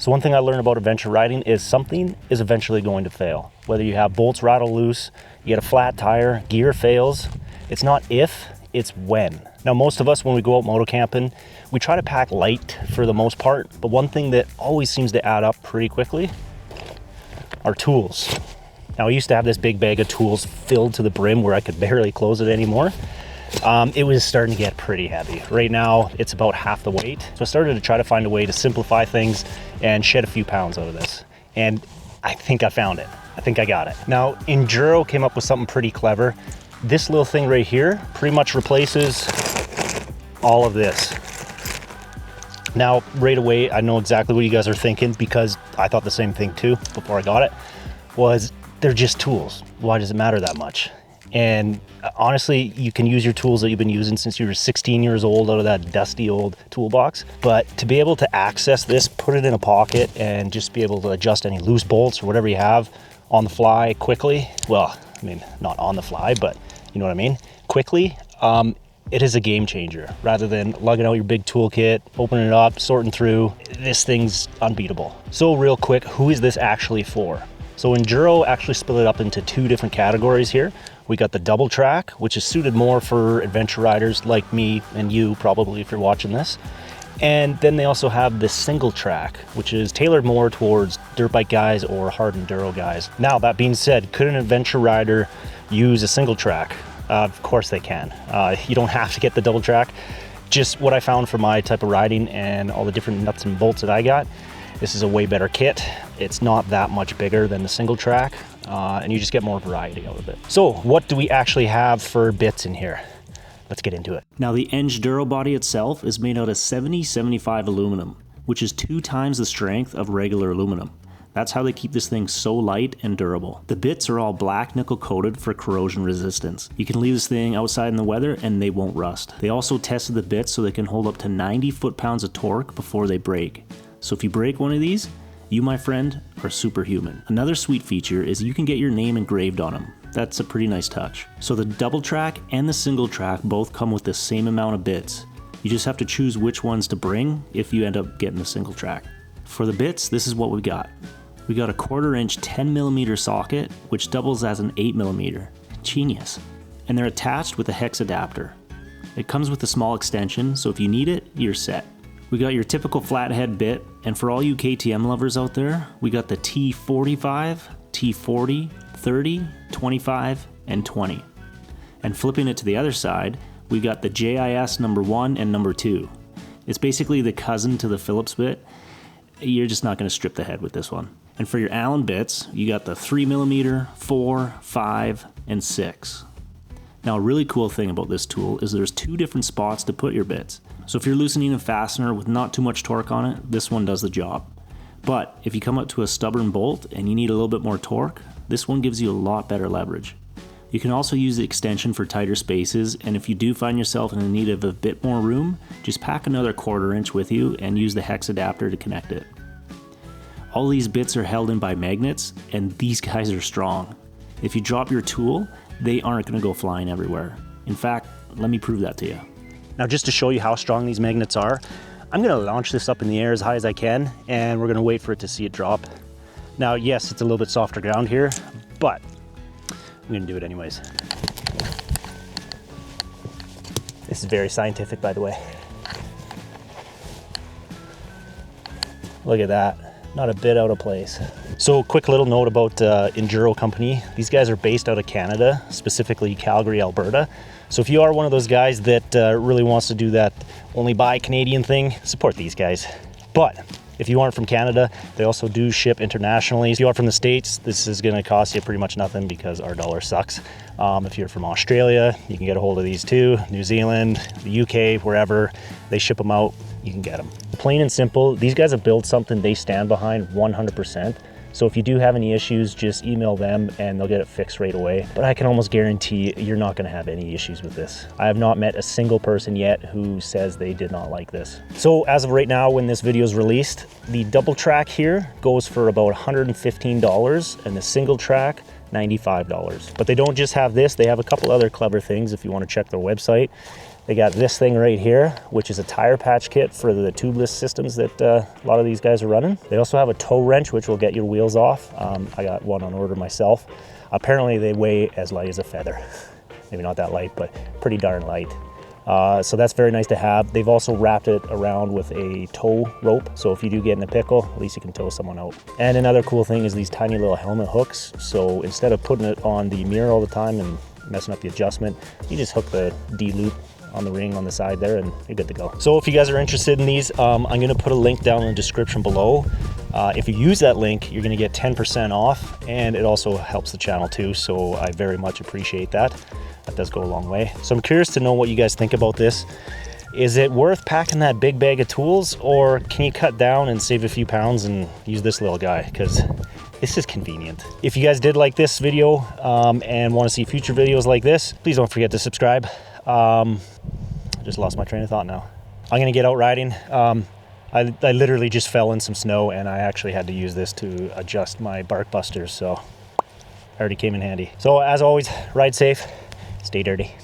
So one thing I learned about adventure riding is something is eventually going to fail. Whether you have bolts rattle loose, you get a flat tire, gear fails, it's not if, it's when. Now, most of us, when we go out motocamping, we try to pack light for the most part, but one thing that always seems to add up pretty quickly are tools. Now, I used to have this big bag of tools filled to the brim where I could barely close it anymore. It was starting to get pretty heavy. Right now, it's about half the weight. So I started to try to find a way to simplify things and shed a few pounds out of this. And I think I found it. I think I got it. Now, Engduro came up with something pretty clever. This little thing right here pretty much replaces all of this. Now, right away, I know exactly what you guys are thinking, because I thought the same thing too before I got it, was they're just tools. Why does it matter that much? And honestly, you can use your tools that you've been using since you were 16 years old out of that dusty old toolbox. But to be able to access this, put it in a pocket, and just be able to adjust any loose bolts or whatever you have on the fly quickly, well, I mean, not on the fly, but you know what I mean, quickly, it is a game changer. Rather than lugging out your big toolkit, opening it up, sorting through, this thing's unbeatable. So real quick, who is this actually for? So Engduro actually split it up into two different categories here. We got the DoubleTRAK, which is suited more for adventure riders like me and you probably if you're watching this. And then they also have the SingleTRAK, which is tailored more towards dirt bike guys or hard enduro guys. Now, that being said, could an adventure rider use a SingleTRAK? Of course they can. You don't have to get the DoubleTRAK. Just what I found for my type of riding and all the different nuts and bolts that I got, this is a way better kit. It's not that much bigger than the SingleTRAK, and you just get more variety out of it. So what do we actually have for bits in here? Let's get into it. Now, the Engduro body itself is made out of 70-75 aluminum, which is 2 times the strength of regular aluminum. That's how they keep this thing so light and durable. The bits are all black nickel coated for corrosion resistance. You can leave this thing outside in the weather and they won't rust. They also tested the bits so they can hold up to 90 foot-pounds of torque before they break. So if you break one of these, you, my friend, are superhuman. Another sweet feature is you can get your name engraved on them. That's a pretty nice touch. So the DoubleTRAK and the SingleTRAK both come with the same amount of bits. You just have to choose which ones to bring if you end up getting the SingleTRAK. For the bits, this is what we got. We got a 1/4 inch 10mm socket, which doubles as an 8mm. Genius. And they're attached with a hex adapter. It comes with a small extension, so if you need it, you're set. We got your typical flathead bit, and for all you KTM lovers out there, we got the T45, T40, 30, 25, and 20. And flipping it to the other side, we got the JIS number 1 and number 2. It's basically the cousin to the Phillips bit. You're just not going to strip the head with this one. And for your Allen bits, you got the 3mm, 4, 5, and 6. Now, a really cool thing about this tool is there's 2 different spots to put your bits. So if you're loosening a fastener with not too much torque on it, this one does the job. But if you come up to a stubborn bolt and you need a little bit more torque, this one gives you a lot better leverage. You can also use the extension for tighter spaces, and if you do find yourself in need of a bit more room, just pack another 1/4 inch with you and use the hex adapter to connect it. All these bits are held in by magnets, and these guys are strong. If you drop your tool, they aren't going to go flying everywhere. In fact, let me prove that to you. Now, just to show you how strong these magnets are, I'm going to launch this up in the air as high as I can, and we're going to wait for it to see it drop. Now, yes, it's a little bit softer ground here, but I'm going to do it anyways. This is very scientific, by the way. Look at that. Not a bit out of place. So, quick little note about Engduro Company. These guys are based out of Canada, specifically Calgary, Alberta. So if you are one of those guys that really wants to do that only buy Canadian thing, support these guys. But if you aren't from Canada, they also do ship internationally. If you are from the States, this is gonna cost you pretty much nothing because our dollar sucks. If you're from Australia, you can get a hold of these too. New Zealand, the UK, wherever, they ship them out, you can get them. Plain and simple, these guys have built something they stand behind 100%. So if you do have any issues, just email them and they'll get it fixed right away. But I can almost guarantee you're not gonna have any issues with this. I have not met a single person yet who says they did not like this. So as of right now, when this video is released, the DoubleTRAK here goes for about $115 and the SingleTRAK, $95. But they don't just have this, they have a couple other clever things if you wanna check their website. They got this thing right here, which is a tire patch kit for the tubeless systems that a lot of these guys are running. They also have a tow wrench, which will get your wheels off. I got one on order myself. Apparently they weigh as light as a feather. Maybe not that light, but pretty darn light. So that's very nice to have. They've also wrapped it around with a tow rope. So if you do get in a pickle, at least you can tow someone out. And another cool thing is these tiny little helmet hooks. So instead of putting it on the mirror all the time and messing up the adjustment, you just hook the D loop on the ring on the side there and you're good to go. So if you guys are interested in these, I'm going to put a link down in the description below. If you use that link, you're going to get 10% off, and it also helps the channel too, so I very much appreciate that. That does go a long way. So I'm curious to know what you guys think about this. Is it worth packing that big bag of tools, or can you cut down and save a few pounds and use this little guy? Because this is convenient. If you guys did like this video and want to see future videos like this, please don't forget to subscribe. I just lost my train of thought now. I'm gonna get out riding. I literally just fell in some snow, and I actually had to use this to adjust my bark busters, so already came in handy. So as always, ride safe, stay dirty.